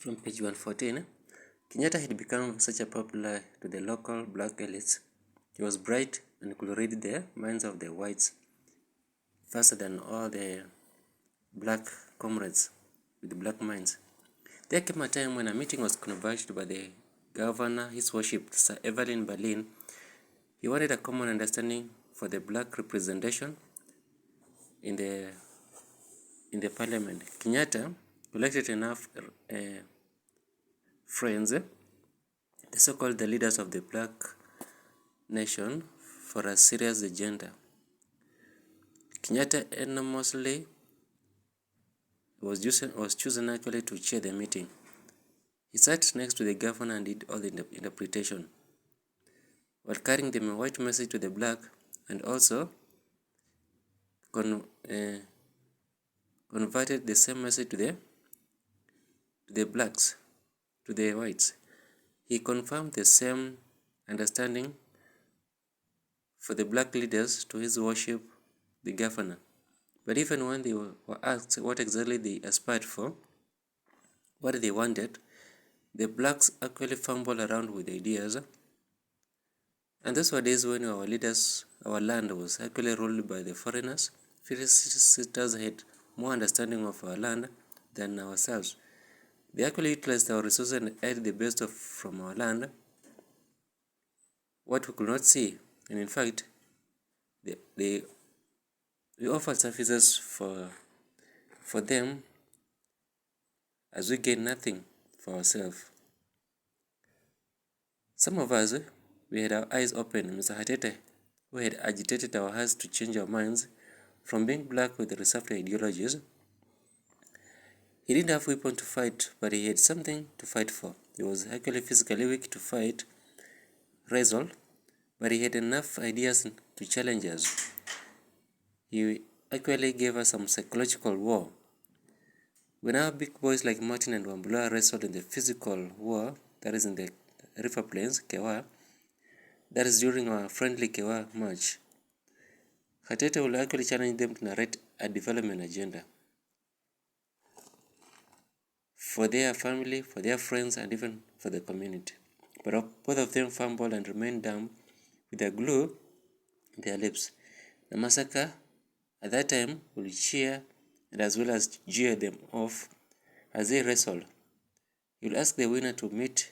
From page 114, Kenyatta had become such a popular to the local black elites. He was bright and could read the minds of the whites faster than all the black comrades with black minds. There came a time when a meeting was convened by the governor, His Worship Sir Evelyn Berlin. He wanted a common understanding for the black representation in the parliament. Kenyatta collected enough friends, the so-called the leaders of the black nation, for a serious agenda. Kenyatta enormously was chosen actually to chair the meeting. He sat next to the governor and did all the interpretation, while carrying the white message to the black, and also converted the same message to the blacks, to the whites. He confirmed the same understanding for the black leaders to His Worship the governor. But even when they were asked what exactly they aspired for, what they wanted, the blacks actually fumbled around with ideas. And those were days when our land was actually ruled by the foreigners. Visitors had more understanding of our land than ourselves. They actually utilized our resources and ate the best from our land, what we could not see. And in fact, we offered services for them as we gain nothing for ourselves. Some of us, we had our eyes open. Mr. Hatete, who had agitated our hearts to change our minds from being black with reserved ideologies. He didn't have weapon to fight, but he had something to fight for. He was actually physically weak to fight, wrestle, but he had enough ideas to challenge us. He actually gave us some psychological war. When our big boys like Martin and Wambulwa wrestled in the physical war, that is in the river plains, Kewa, that is during our friendly Kewa march, Hatete will actually challenge them to narrate a development agenda for their family, for their friends, and even for the community. But both of them fumbled and remained dumb with a glue in their lips. The massacre at that time will cheer and as well as jeer them off as they wrestle. He will ask the winner to meet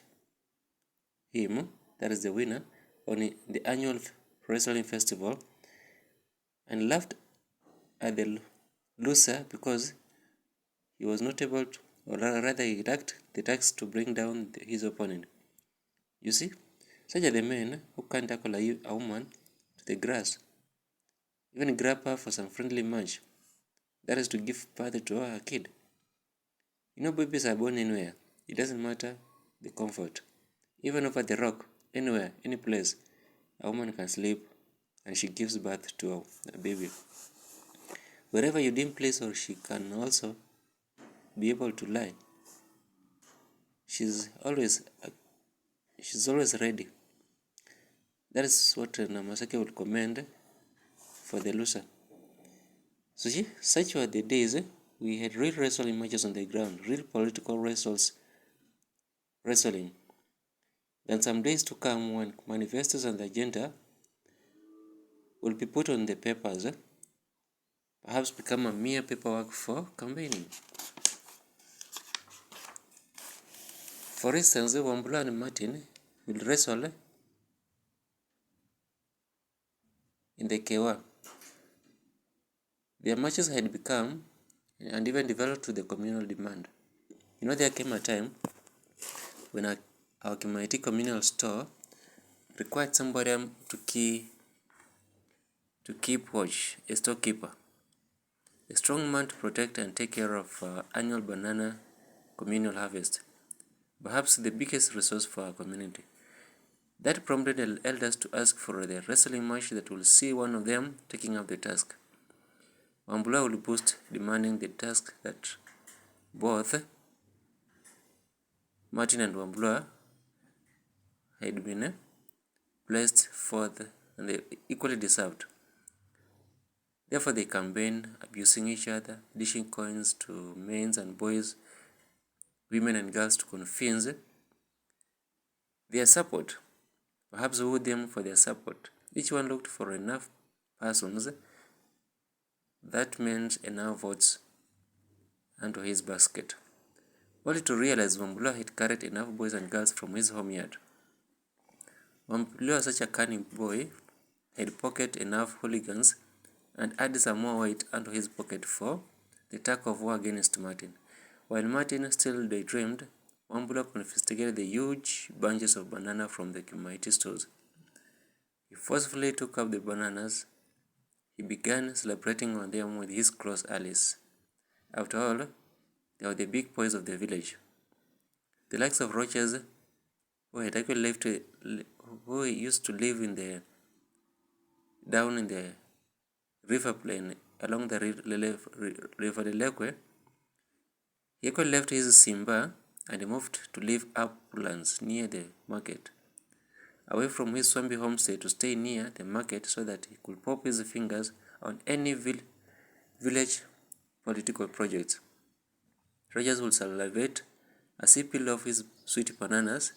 him, that is the winner, on the annual wrestling festival, and laughed at the loser because he was not able to, or rather he lacked the tax to bring down his opponent. You see, such are the men who can't tackle a woman to the grass, even grab her for some friendly match, that is to give birth to her kid. You know, babies are born anywhere. It doesn't matter the comfort. Even over the rock, anywhere, any place, a woman can sleep and she gives birth to a baby. Wherever you dim place, or she can also be able to lie. She's always ready. That is what Namasake would commend for the loser. So such were the days we had real wrestling matches on the ground, real political wrestling. Then some days to come when manifestos and the agenda will be put on the papers, perhaps become a mere paperwork for campaigning. For instance, Wambulwa and Martin will wrestle in the Kewa. Their matches had become and even developed to the communal demand. You know, there came a time when our community communal store required somebody to keep watch, a storekeeper, a strong man to protect and take care of annual banana communal harvest, perhaps the biggest resource for our community. That prompted the elders to ask for the wrestling match that will see one of them taking up the task. Wambulwa will boost, demanding the task that both Martin and Wambulwa had been placed forth and they equally deserved. Therefore, they campaigned, abusing each other, dishing coins to men and boys women and girls to convince their support, perhaps woo them for their support. Each one looked for enough persons, that meant enough votes, into his basket. Only to realize Wambulwa had carried enough boys and girls from his home yard. Wambulwa, such a cunning boy, had pocketed enough hooligans and added some more weight into his pocket for the tug of war against Martin. While Martin still daydreamed, Wambulwa confiscated the huge bunches of banana from the Kimaiti stores. He forcefully took up the bananas. He began celebrating on them with his close allies. After all, they were the big boys of the village. The likes of Roches, who had actually who used to live down in the river plain along the river Lekwe, he actually left his Simba and moved to live uplands near the market, away from his swampy homestead to stay near the market so that he could pop his fingers on any village political projects. Rogers would salivate as he peeled off his sweet bananas.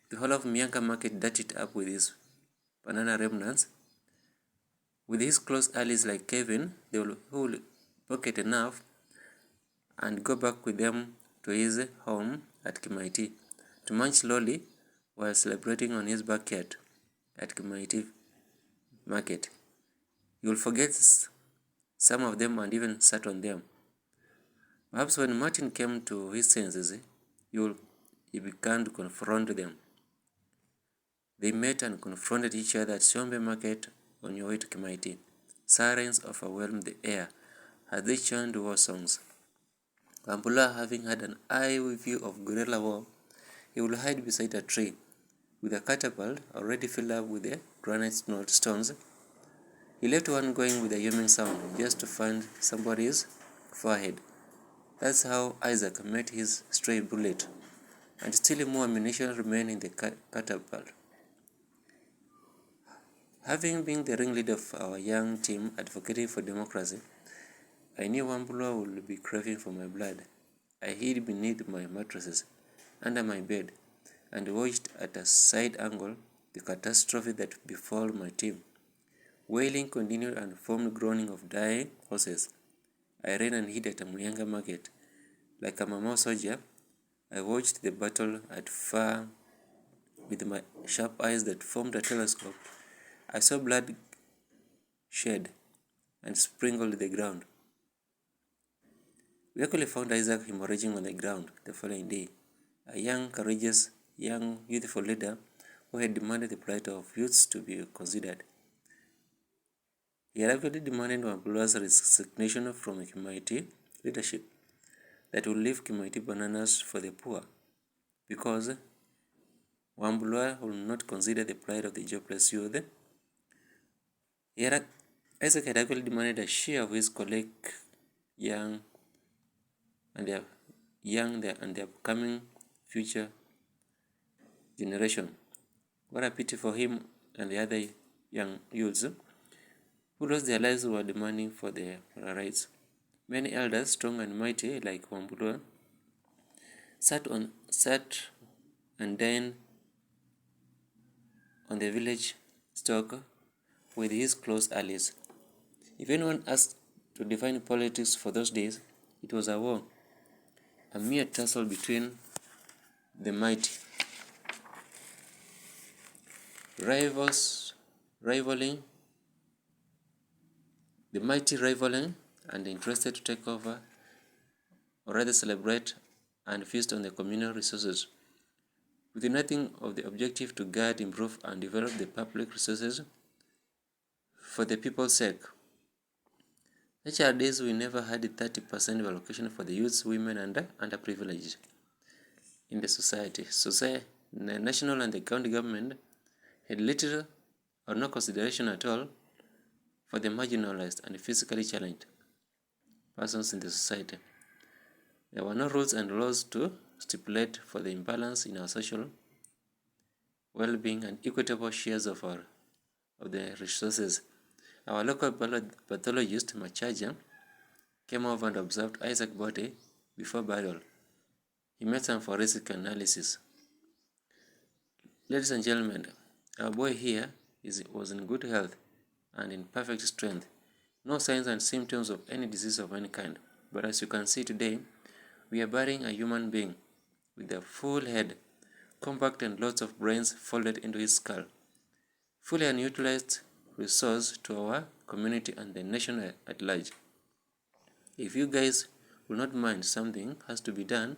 The whole of Mianka market dirtied up with his banana remnants. With his close allies like Kevin, who will pocket enough and go back with them to his home at Kimaiti to munch slowly while celebrating on his backyard at Kimaiti market. You will forget some of them and even sat on them. Perhaps when Martin came to his senses, he began to confront them. They met and confronted each other at Shombe market on your way to Kimaiti. Sirens overwhelmed the air as they chant war songs. Wambulwa, having had an eye view of guerrilla war, he would hide beside a tree with a catapult already filled up with the granite stones. He left one going with a humming sound just to find somebody's forehead. That's how Isaac met his stray bullet, and still more ammunition remained in the catapult. Having been the ringleader of our young team advocating for democracy, I knew Wambulwa would be craving for my blood. I hid beneath my mattresses, under my bed, and watched at a side angle the catastrophe that befell my team. Wailing continued and formed groaning of dying horses. I ran and hid at a Muyanga market. Like a Mamau soldier, I watched the battle at far with my sharp eyes that formed a telescope. I saw blood shed and sprinkled the ground. We actually found Isaac hemorrhaging on the ground the following day, a young, courageous, youthful leader who had demanded the plight of youths to be considered. He had actually demanded Wambulwa's resignation from the Kimaiti leadership that would leave Kimaiti bananas for the poor, because Wambulwa would not consider the plight of the jobless youth. Isaac had actually demanded a share of his colleague and the upcoming future generation. What a pity for him and the other young youths who lost their lives while demanding for their rights. Many elders, strong and mighty like Wambulwa, sat and dined on the village stock with his close allies. If anyone asked to define politics for those days, it was a war, a mere tussle between the mighty. Rivaling and interested to take over, or rather celebrate and feast on the communal resources, with nothing of the objective to guard, improve, and develop the public resources for the people's sake. Such are days we never had 30% allocation for the youths, women, and underprivileged in the society. The national and the county government had little or no consideration at all for the marginalized and physically challenged persons in the society. There were no rules and laws to stipulate for the imbalance in our social well-being and equitable shares of the resources. Our local pathologist, Machaja, came over and observed Isaac's body before burial. he made some forensic analysis. Ladies and gentlemen, our boy here was in good health and in perfect strength. No signs and symptoms of any disease of any kind. But as you can see today, we are burying a human being with a full head, compact and lots of brains folded into his skull. Fully unutilized resource to our community and the nation at large. If you guys will not mind, something has to be done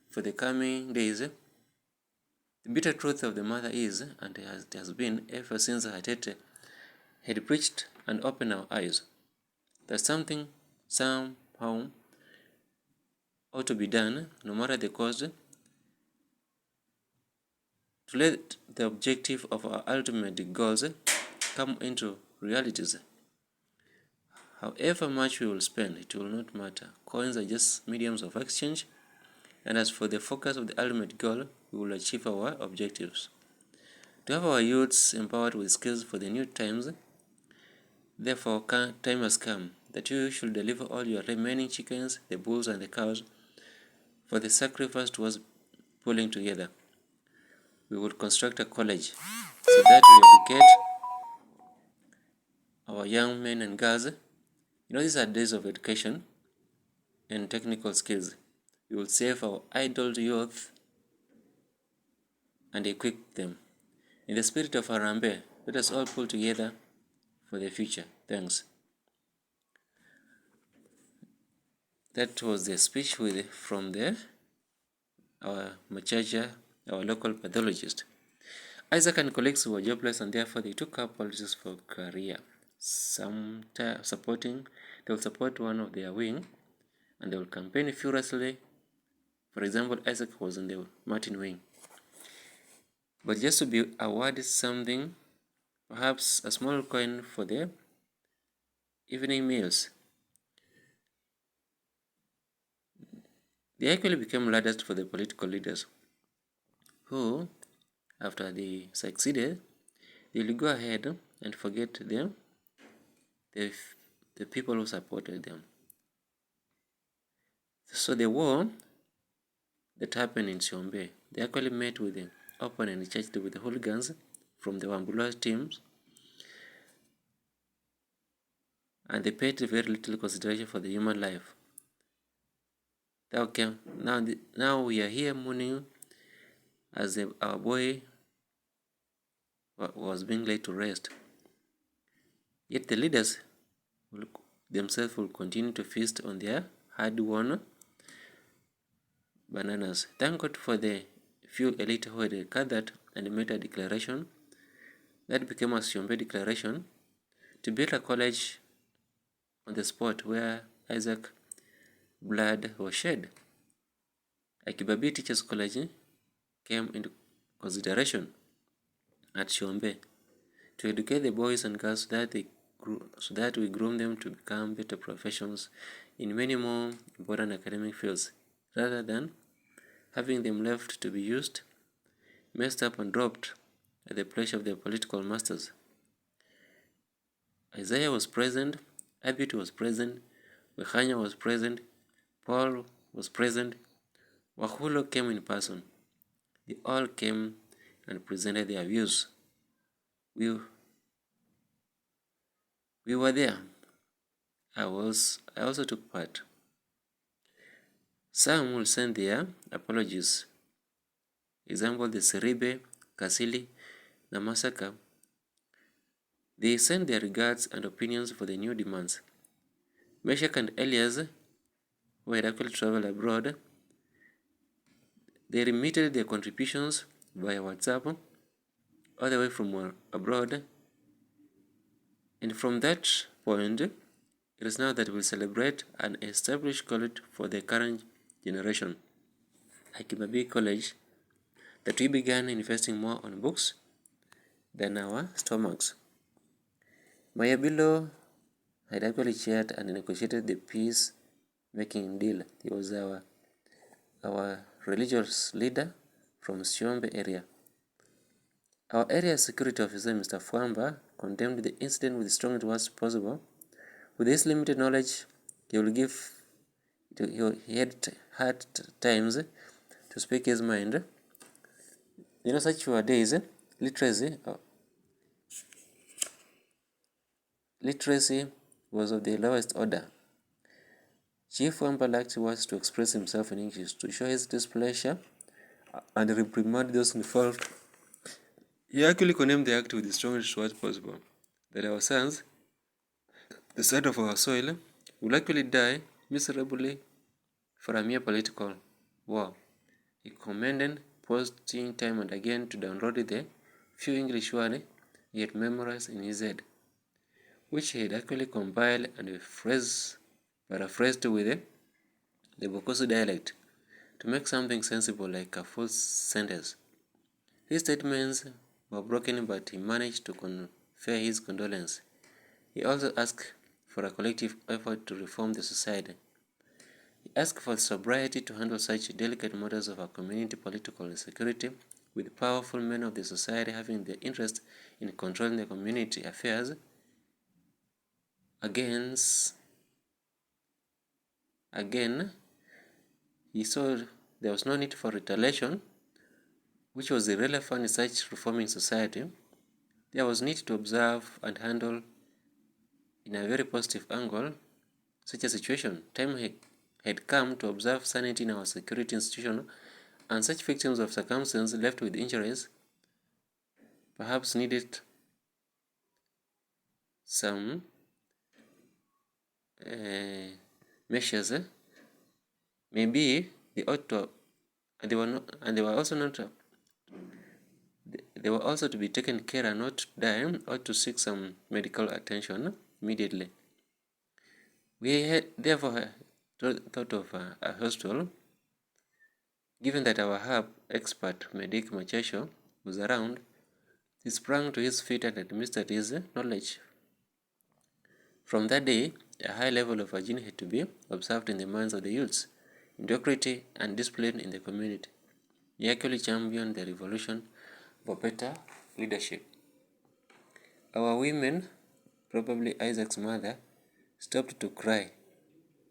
for the coming days. The bitter truth of the matter is, and it has been ever since Hatete had preached and opened our eyes, that something somehow ought to be done, no matter the cost, to let the objective of our ultimate goals come into realities. However much we will spend, it will not matter. Coins are just mediums of exchange, and as for the focus of the ultimate goal, we will achieve our objectives. To have our youths empowered with skills for the new times, therefore time has come that you should deliver all your remaining chickens, the bulls and the cows, for the sacrifice towards pulling together. We will construct a college so that we educate our young men and girls. These are days of education and technical skills. We will save our idle youth and equip them. In the spirit of Harambe, let us all pull together for the future. Thanks. That was the speech from our Machacha, our local pathologist. Isaac and colleagues were jobless and therefore they took up politics for career. They will support one of their wing and they will campaign furiously. For example, Isaac was in the Martin wing. But just to be awarded something, perhaps a small coin for their evening meals. They actually became ladders for the political leaders who, after they succeeded, they will go ahead and forget them, the people who supported them. So the war that happened in Siombe, they actually met with the open and charged with the hooligans from the wambulwa teams, and they paid very little consideration for the human life. Okay, now we are here mourning as our boy was being laid to rest. Yet the leaders themselves will continue to feast on their hard-won bananas. Thank God for the few elite who had gathered and made a declaration that became a Siombe declaration to build a college on the spot where Isaac blood was shed. Akibabi Teachers College came into consideration at Siombe to educate the boys and girls so that we groom them to become better professionals in many more important academic fields, rather than having them left to be used, messed up and dropped at the pleasure of their political masters. Isaiah was present, Abit was present, Wehanya was present, Paul was present, Wahulo came in person. They all came and presented their views. We were there. I also took part. Some will send their apologies. Example, the Seribe, Kasili, Namasaka. They sent their regards and opinions for the new demands. Meshach and Elias, who had actually traveled abroad, they remitted their contributions via WhatsApp all the way from abroad. And from that point, it is now that we celebrate an established college for the current generation, Akibabi College, that we began investing more on books than our stomachs. Mayabilo had actually chaired and negotiated the peace-making deal. He was our religious leader from Siombe area. Our area security officer, Mr. Fuamba, condemned the incident with the strongest words possible. With his limited knowledge, he had hard times to speak his mind. Such were days literacy was of the lowest order. Chief Wambulwa was to express himself in English, to show his displeasure and reprimand those involved. He actually condemned the act with the strongest words possible, that our sons, the son of our soil, will actually die miserably for a mere political war. He commended posting time and again to download the few English words he had memorized in his head, which he had actually compiled and paraphrased with the Bokosu dialect to make something sensible like a full sentence. His statements were broken, but he managed to convey his condolence. He also asked for a collective effort to reform the society. He asked for sobriety to handle such delicate matters of our community political insecurity, with powerful men of the society having the interest in controlling the community affairs. Again, he saw there was no need for retaliation, which was irrelevant in such reforming society. There was need to observe and handle in a very positive angle such a situation. Time had come to observe sanity in our security institution, and such victims of circumstance left with injuries perhaps needed some measures. Maybe they ought to, and they were also to be taken care and not to die, or to seek some medical attention immediately. We had therefore thought of a hospital. Given that our hub expert Medic Machesho was around, he sprang to his feet and administered his knowledge. From that day, a high level of hygiene had to be observed in the minds of the youths, integrity and discipline in the community. He actually championed the revolution for better leadership. Our women, probably Isaac's mother, stopped to cry,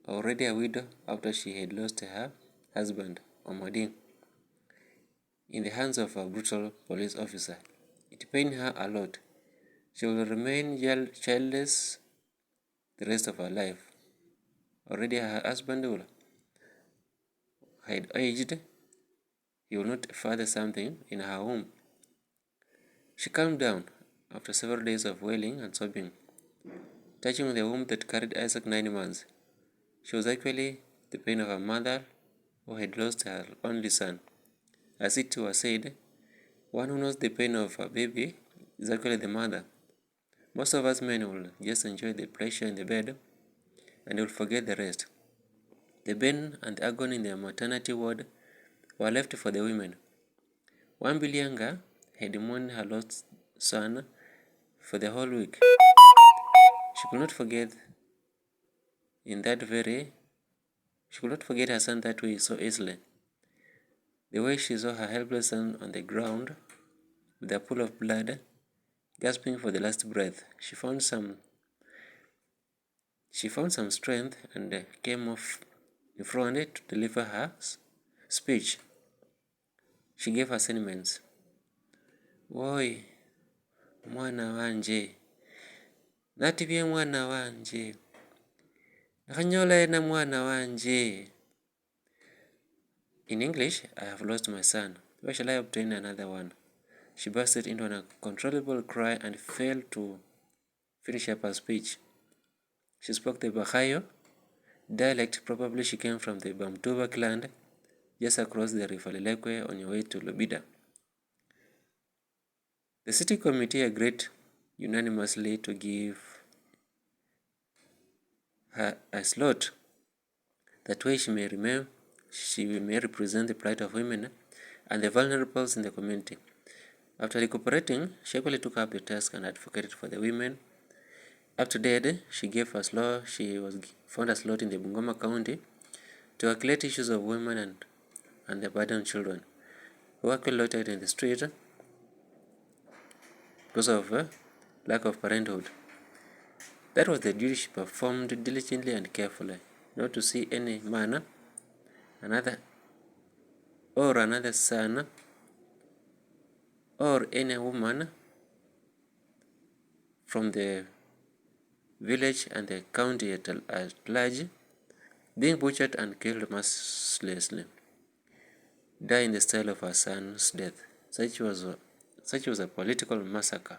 already a widow after she had lost her husband, Omadin, in the hands of a brutal police officer. It pained her a lot. She will remain childless the rest of her life. Already her husband had aged. He will not father something in her womb. She calmed down after several days of wailing and sobbing, touching the womb that carried Isaac 9 months. She was actually the pain of a mother who had lost her only son. As it was said, one who knows the pain of a baby is actually the mother. Most of us men will just enjoy the pleasure in the bed and will forget the rest. The pain and the agony in the maternity ward were left for the women. Wambulyanga had mourned her lost son for the whole week. She could not forget her son that way so easily. The way she saw her helpless son on the ground with a pool of blood, gasping for the last breath, she found some strength and came off in front to deliver her speech. She gave her sentiments. Woi, mwana wanje, natibye mwana wanje, nakanyola na mwana wanje. In English, I have lost my son. Where shall I obtain another one? She bursted into an uncontrollable cry and failed to finish up her speech. She spoke the Bahayo dialect. Probably she came from the Bamtuba clan, just across the River Lelekwe on your way to Lobida. The city committee agreed unanimously to give her a slot. That way she may represent the plight of women and the vulnerables in the community. After recuperating, she actually took up the task and advocated for the women. Up to date, she found a slot in the Bungoma County to calculate issues of women and the abandoned children who actually loitered in the street because of lack of parenthood. That was the duty she performed diligently and carefully, not to see any man another son, or any woman from the village and the county at large, being butchered and killed mercilessly, die in the style of her son's death. Such was a political massacre.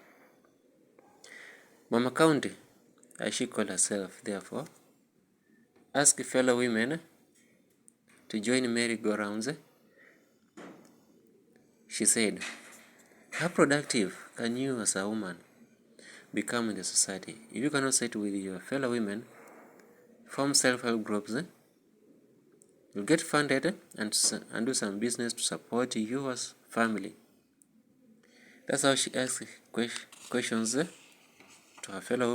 Mama County, as she called herself, therefore, asked fellow women to join merry-go-rounds. She said, "How productive can you as a woman become in the society if you cannot sit with your fellow women, form self-help groups, you'll get funded and do some business to support your family." That's how she asked questions to her fellow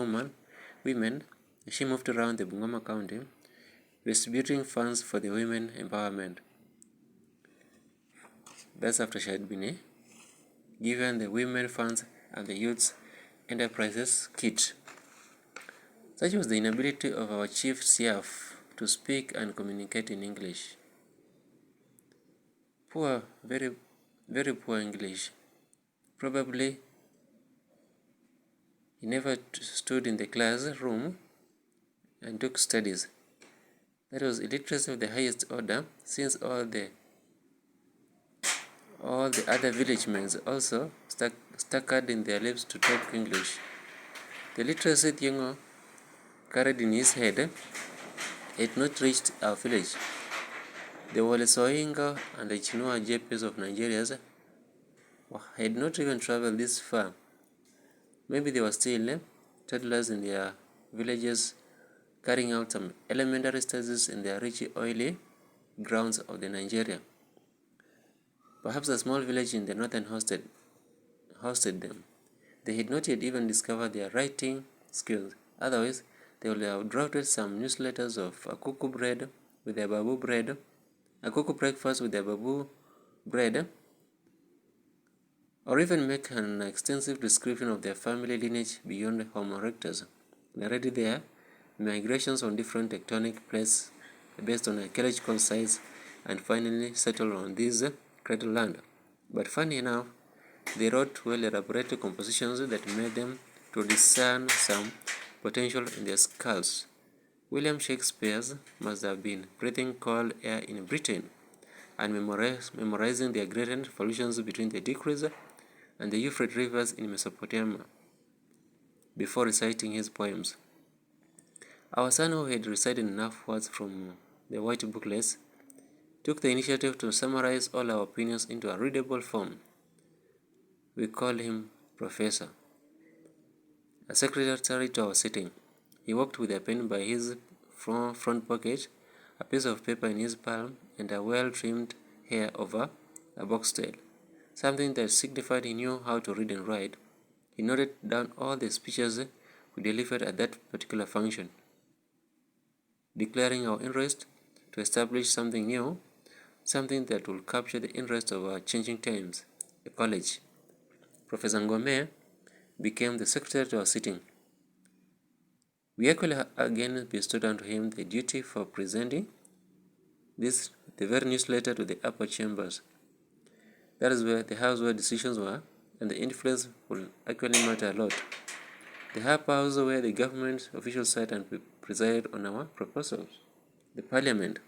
women. She moved around the Bungoma County, distributing funds for the women empowerment. That's after she had been given the women funds and the youth enterprises kit. Such was the inability of our chief CF to speak and communicate in English. Poor, very, very poor English. Probably he never stood in the classroom and took studies. That was illiteracy of the highest order, since all the other village men also stuck in their lips to talk English. The literacy Thiongo carried in his head had not reached our village. The Wole Soyinka and the Chinua JPs of Nigeria had not even traveled this far. Maybe they were still toddlers in their villages, carrying out some elementary studies in the rich oily grounds of the Nigeria. Perhaps a small village in the northern hosted them. They had not yet even discovered their writing skills. Otherwise, they would have drafted some newsletters of a cuckoo bread with their babu bread, a cuckoo breakfast with their babu bread, or even make an extensive description of their family lineage beyond Homo erectus. Narrated their migrations on different tectonic plates based on archaeological sites, and finally settled on this cradle land. But funny enough, they wrote well-elaborated compositions that made them to discern some potential in their skulls. William Shakespeare must have been breathing cold air in Britain and memorizing the gradient evolutions between the Tigris and the Euphrates rivers in Mesopotamia before reciting his poems. Our son, who had recited enough words from the white booklets, took the initiative to summarize all our opinions into a readable form. We called him Professor. A secretary to our sitting, he walked with a pen by his front pocket, a piece of paper in his palm, and a well-trimmed hair over a box tail, something that signified he knew how to read and write. He noted down all the speeches we delivered at that particular function, declaring our interest to establish something new, something that will capture the interest of our changing times, a college. Professor Ngome became the secretary to our sitting. We actually again bestowed on him the duty for presenting the very newsletter to the upper chambers. That is where the house where decisions were, and the influence will actually matter a lot. The upper house where the government officials sat and presided on our proposals. The parliament.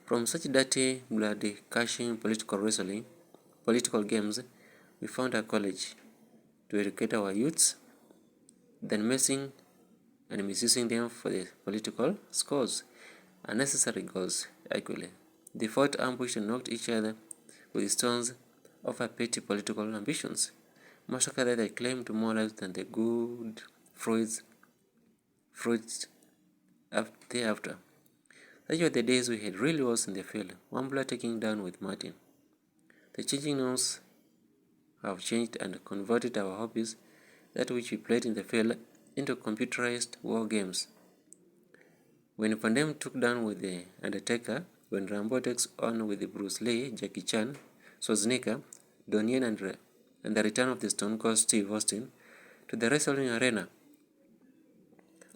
From such dirty, bloody, cashing political games, we found a college to educate our youths, then messing and misusing them for the political scores, unnecessary goals, actually. They fought, ambushed, and knocked each other with stones over petty political ambitions, massacre that they claimed to more lives than the good fruits thereafter. Such were the days we had really was in the field, Wambulwa taking down with Martin. The changing norms have changed and converted our hobbies, that which we played in the field, into computerized war games. When Pandem took down with the Undertaker, when Rambo takes on with Bruce Lee, Jackie Chan, Schwarzenegger, Donnie Yen, and the return of the Stone Cold Steve Austin to the wrestling arena.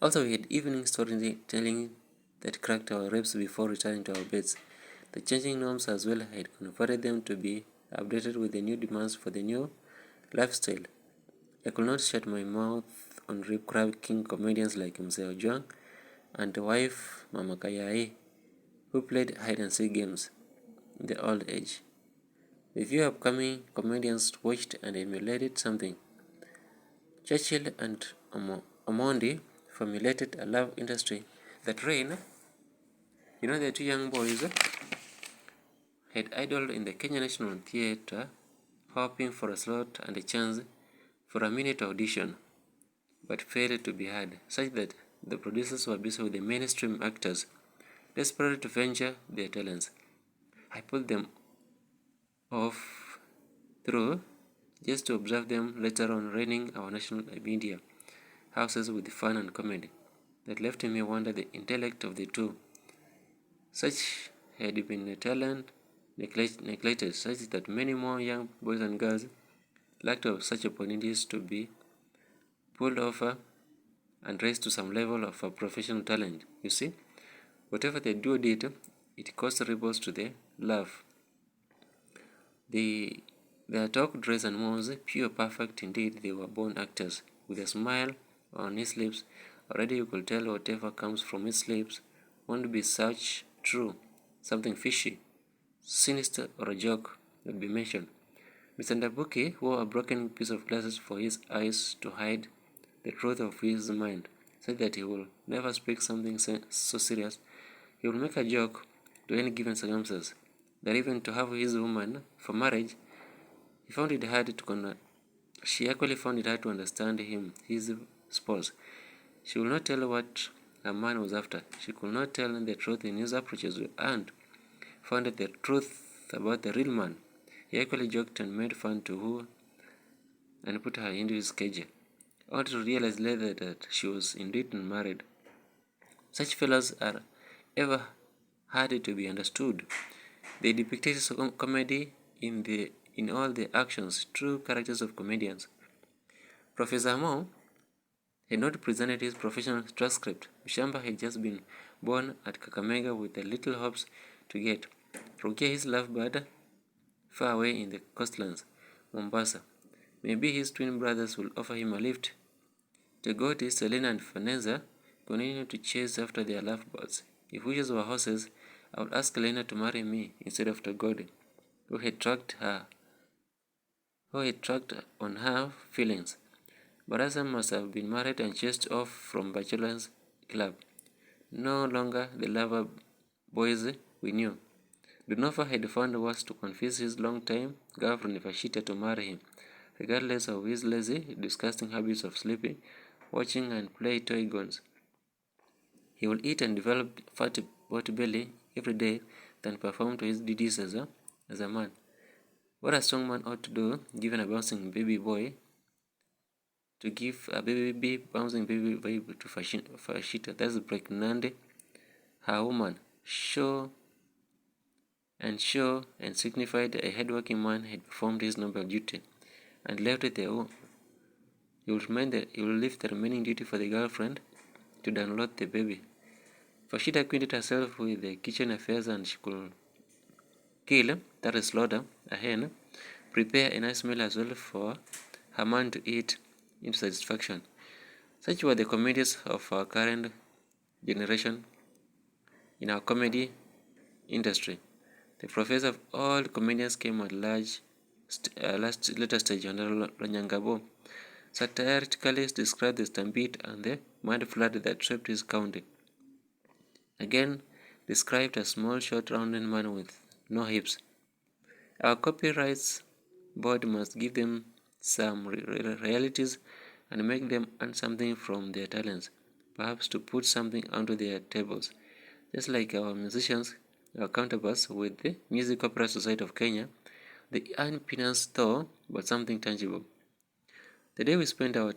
Also, we had evening storytelling that cracked our ribs before returning to our beds. The changing norms as well had converted them to be updated with the new demands for the new lifestyle. I could not shut my mouth on rib-cracking comedians like Mzee Ojwang and wife Mama Kayai, who played hide-and-seek games in the old age. The few upcoming comedians watched and emulated something. Churchill and Omondi formulated a love industry that reigned. The two young boys had idled in the Kenya National Theatre, hoping for a slot and a chance for a minute audition, but failed to be heard, such that the producers were busy with the mainstream actors, desperate to venture their talents. I pulled them off through just to observe them later on reigning our national media houses with fun and comedy that left me wonder the intellect of the two. Such had been a talent neglected, such that many more young boys and girls lacked of such opportunities to be pulled over and raised to some level of a professional talent. You see, whatever the duo did, it caused ripples to their love. Their talk, dress, and moves, pure perfect indeed. They were born actors, with a smile on his lips. Already you could tell whatever comes from his lips won't be such true. Something fishy, sinister, or a joke would be mentioned. Mr. Ndabuki wore a broken piece of glasses for his eyes to hide the truth of his mind, said that he will never speak something so serious. He will make a joke to any given circumstance, that even to have his woman for marriage, he found it hard to she equally found it hard to understand him, his spouse. She would not tell what a man was after. She could not tell the truth in his approaches, and found the truth about the real man. He equally joked and made fun to her and put her into his cage, only to realize later that she was indeed married. Such fellows are ever hard to be understood. They depicted comedy in all the actions, true characters of comedians. Professor Mo had not presented his professional transcript. Mshamba had just been born at Kakamega with the little hopes to get Rukia his lovebird far away in the coastlands, Mombasa. Maybe his twin brothers will offer him a lift. Tegoti, Selena, and Vanessa continue to chase after their lovebirds. If wishes were horses, I would ask Elena to marry me instead of Tegoti, who had tracked on her feelings. Barasa must have been married and chased off from Bachelor's Club. No longer the lover boys we knew. Dunova had found words to convince his long-time girlfriend Vashita to marry him, regardless of his lazy, disgusting habits of sleeping, watching, and play toy guns. He will eat and develop fat pot belly every day than perform to his duties as a man. What a strong man ought to do, given a bouncing baby boy, to give a bouncing baby to Fashita, that's pregnant, her woman, show and signified a hardworking man had performed his noble duty, and left it there. He will leave the remaining duty for the girlfriend to download the baby. Fashita acquainted herself with the kitchen affairs, and she could kill, that is slaughter, a hen, prepare a nice meal as well for her man to eat into satisfaction. Such were the comedies of our current generation in our comedy industry. The professor of all comedians came at later stage under Ranyangabo, satirically described the stampede and the mud flood that swept his county. Again, described a small, short, rounded man with no hips. Our copyrights board must give them some realities and make them earn something from their talents, perhaps to put something onto their tables, just like our musicians, our counterparts with the Music Copyright Society of Kenya. They earn peanuts though, but something tangible. The day we spent our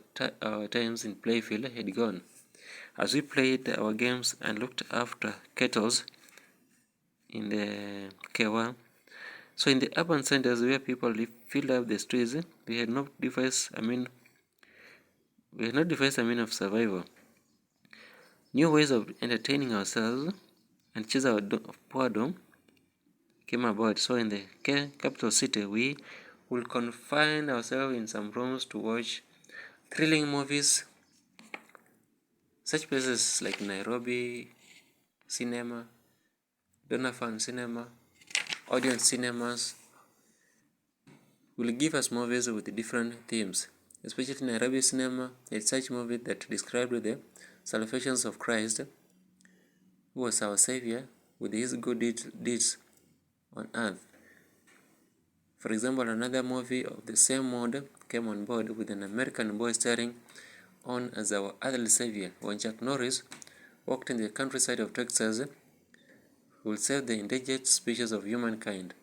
times in Playfield had gone. As we played our games and looked after kettles in the Kewa, so in the urban centers where people filled up the streets, we had not devised a mean of survival. New ways of entertaining ourselves and chase our boredom came about. So in the capital city, we will confine ourselves in some rooms to watch thrilling movies. Such places like Nairobi Cinema, Donovan Cinema, Audience Cinemas will give us movies with different themes. Especially Nairobi Cinema, it's such movie that described the salvations of Christ, who was our Savior, with his good deeds on earth. For example, another movie of the same mode came on board with an American boy starring on as our earthly Savior. When Chuck Norris walked in the countryside of Texas, he will save the endangered species of humankind.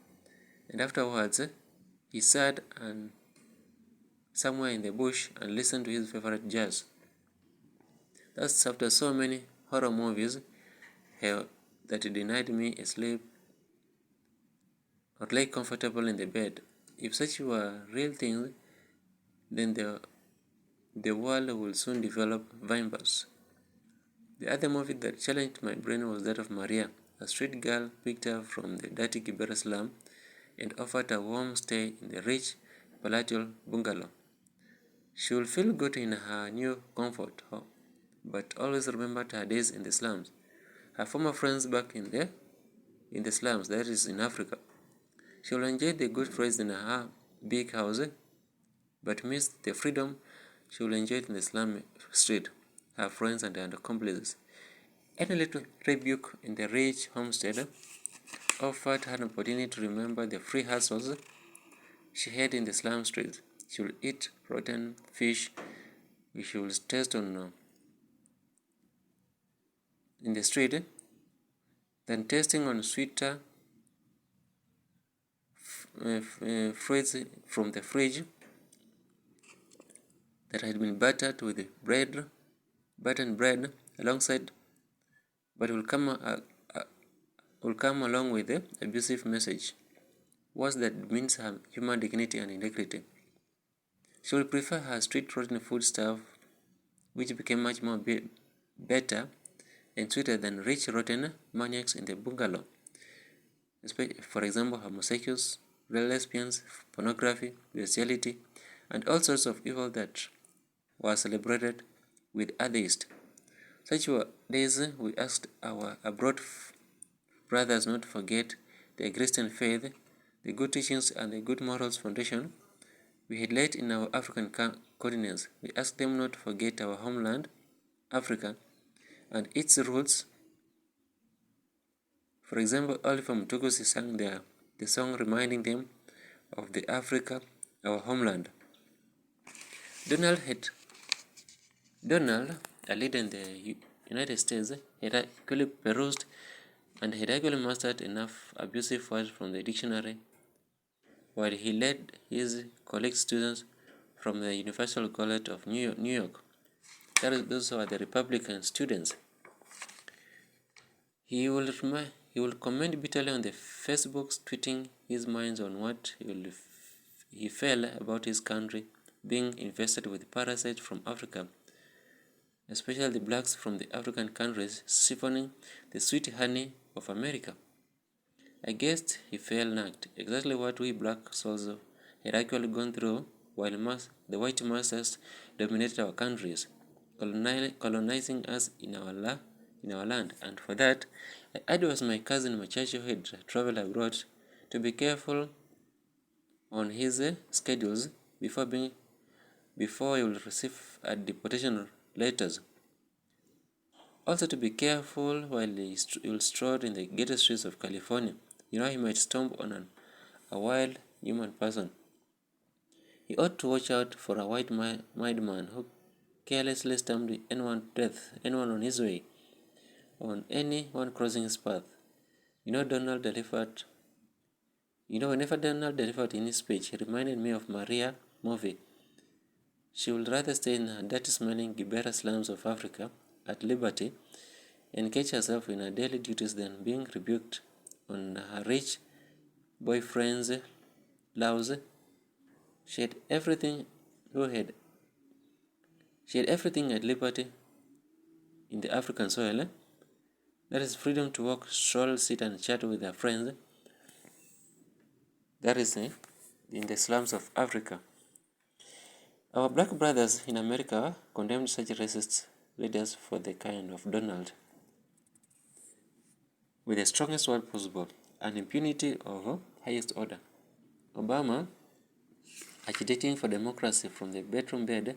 And afterwards, he sat and somewhere in the bush and listened to his favorite jazz. That's after so many horror movies that denied me a sleep or lay comfortable in the bed. If such were real things, then the world will soon develop vampires. The other movie that challenged my brain was that of Maria, a street girl picked up from the dirty Kibera slum and offered a warm stay in the rich palatial bungalow. She will feel good in her new comfort home, but always remembered her days in the slums. Her former friends back in the slums, that is in Africa. She will enjoy the good friends in her big house, but miss the freedom she will enjoy in the slum street, her friends and her accomplices. Any little rebuke in the rich homestead offered her an opportunity to remember the free hustles she had in the slum streets. She will eat rotten fish which she will taste on in the street, then tasting on sweeter fruits from the fridge that had been buttered with buttered bread alongside, but will come along with the abusive message. Words that means her human dignity and integrity. She will prefer her street rotten food stuff, which became much more better and sweeter than rich rotten maniacs in the bungalow. For example, homosexuals, lesbians, pornography, bestiality, and all sorts of evil that were celebrated with atheists. Such were days we asked our abroad brothers not to forget their Christian faith, the good teachings and the good morals foundation we had laid in our African continents. We asked them not to forget our homeland, Africa, and its roots. For example, Oliver Mtukudzi sang the song reminding them of the Africa, our homeland. Donald, a leader in the United States, had actually perused and had actually mastered enough abusive words from the dictionary while he led his college students from the Universal College of New York. Those were the Republican students. He will comment bitterly on the Facebook, tweeting his minds on what he felt about his country being infested with parasites from Africa, especially the blacks from the African countries siphoning the sweet honey of America. I guessed he felt nagged, exactly what we black souls had actually gone through while the white masters dominated our countries, colonizing us in our land. And for that, I advised my cousin Machacho who had traveled abroad to be careful on his schedules before he will receive a deportation letters. Also to be careful while he will stroll in the ghetto streets of California. He might stumble on a wild human person. He ought to watch out for a white madman who carelessly stamped anyone to death, anyone on his way, on anyone crossing his path. Whenever Donald delivered in his speech, he reminded me of Maria movie. She would rather stay in her dirty-smelling Gibera slums of Africa at liberty and catch herself in her daily duties than being rebuked on her rich boyfriend's louse. She had everything at liberty in the African soil. That is freedom to walk, stroll, sit and chat with their friends. That is in the slums of Africa. Our black brothers in America condemned such racist leaders for the kind of Donald with the strongest word possible, an impunity of highest order. Obama, agitating for democracy from the bedroom bed,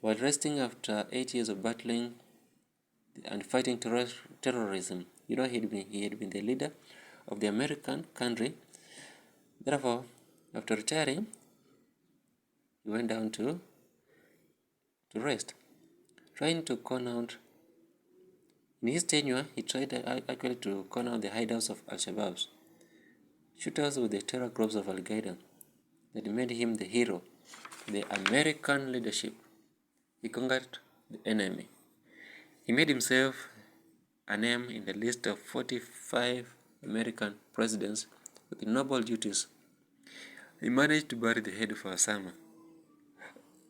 while resting after 8 years of battling and fighting terrorism. He had been the leader of the American country. Therefore, after retiring, he went down to rest, trying to con out. In his tenure, he tried actually to con out the hideouts of Al-Shabaab, shooters with the terror groups of Al-Qaeda, that made him the hero, the American leadership. He conquered the enemy. He made himself a name in the list of 45 American presidents with noble duties. He managed to bury the head of Osama,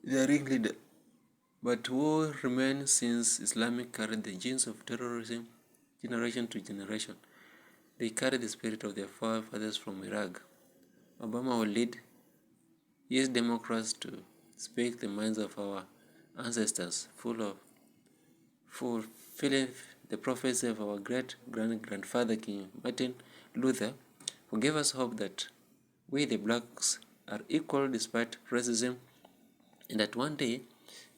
the ringleader. But war remained since Islamic carried the genes of terrorism generation to generation. They carried the spirit of their forefathers from Iraq. Obama will lead his Democrats to speak the minds of our ancestors, fulfilling the prophecy of our great-grandfather King Martin Luther, who gave us hope that we the blacks are equal despite racism, and that one day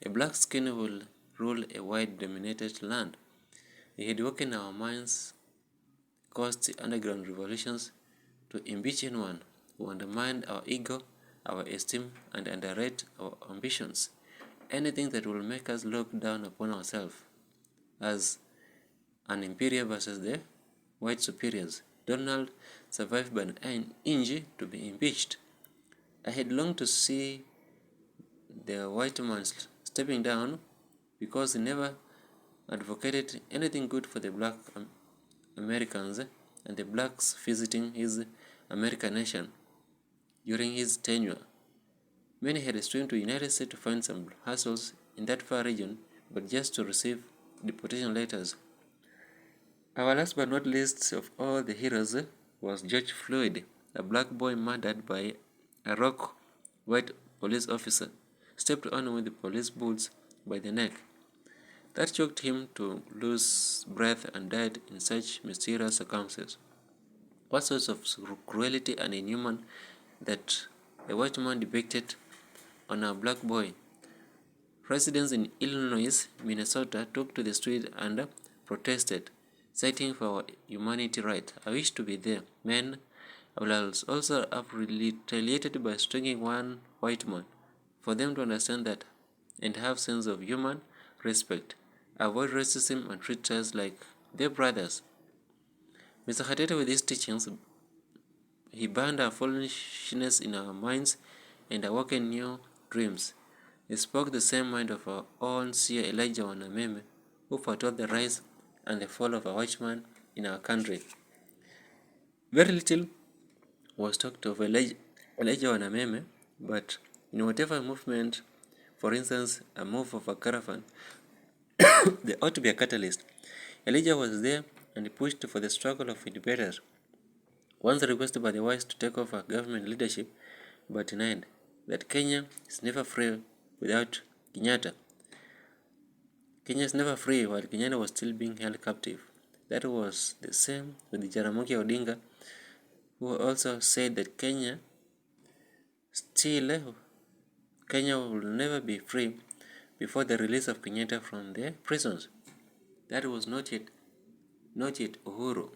a black skin will rule a white-dominated land. He had woken our minds, caused underground revolutions to impeach anyone who undermined our ego, our esteem, and underrate our ambitions. Anything that will make us look down upon ourselves as an inferior versus the white superiors. Donald survived by an inch to be impeached. I had longed to see the white man stepping down because he never advocated anything good for the black Americans and the blacks visiting his American nation during his tenure. Many had streamed to the United States to find some hustles in that far region, but just to receive deportation letters. Our last but not least of all the heroes was George Floyd, a black boy murdered by a rock white police officer, stepped on with the police boots by the neck. That shocked him to lose breath and died in such mysterious circumstances. What sorts of cruelty and inhuman that a white man depicted on a black boy. Residents in Illinois, Minnesota took to the street and protested, citing for our humanity right. I wish to be there. Men will also have retaliated by stringing one white man, for them to understand that and have sense of human respect, avoid racism and treat us like their brothers. Mr. Hatete, with his teachings, he burned our foolishness in our minds and awoken new dreams. He spoke the same mind of our own seer Elijah Wanameme, who foretold the rise and the fall of a white man in our country. Very little was talked of Elijah Wanameme, but in whatever movement, for instance, a move of a caravan, there ought to be a catalyst. Elijah was there and pushed for the struggle of independence. Once requested by the whites to take over government leadership, but denied that Kenya is never free without Kenyatta. Kenya is never free while Kenyatta was still being held captive. That was the same with Jaramogi Odinga, who also said that Kenya will never be free before the release of Kenyatta from the prisons. That was not yet Uhuru.